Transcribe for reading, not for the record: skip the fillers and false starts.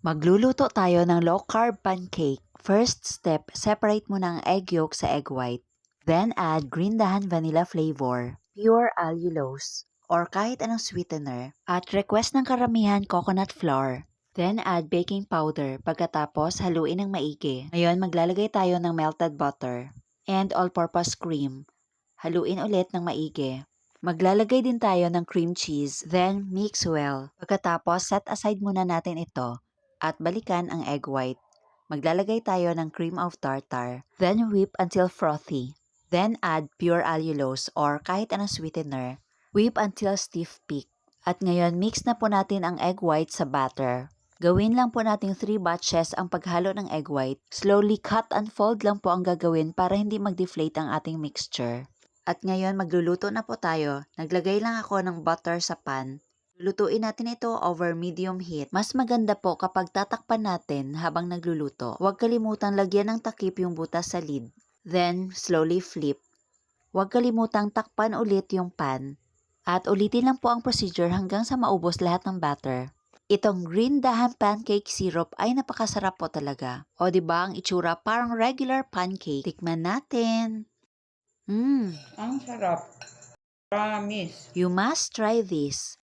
Magluluto tayo ng low-carb pancake. First step, separate muna ang egg yolk sa egg white. Then add green dahan vanilla flavor, pure allulose, or kahit anong sweetener. At request ng karamihan coconut flour. Then add baking powder. Pagkatapos, haluin ng maigi. Ngayon, maglalagay tayo ng melted butter and all-purpose cream. Haluin ulit ng maigi. Maglalagay din tayo ng cream cheese, then mix well. Pagkatapos, set aside muna natin ito at balikan ang egg white. Maglalagay tayo ng cream of tartar, then whip until frothy. Then add pure allulose or kahit anong sweetener. Whip until stiff peak. At ngayon, mix na po natin ang egg white sa batter. Gawin lang po nating 3 batches ang paghalo ng egg white. Slowly cut and fold lang po ang gagawin para hindi mag-deflate ang ating mixture. At ngayon, magluluto na po tayo. Naglagay lang ako ng butter sa pan. Lulutuin natin ito over medium heat. Mas maganda po kapag tatakpan natin habang nagluluto. Huwag kalimutang lagyan ng takip yung butas sa lid. Then, slowly flip. Huwag kalimutang takpan ulit yung pan. At ulitin lang po ang procedure hanggang sa maubos lahat ng batter. Itong green dahan pancake syrup ay napakasarap po talaga. O diba ang itsura parang regular pancake? Tikman natin. Ang sarap. Promise. You must try this.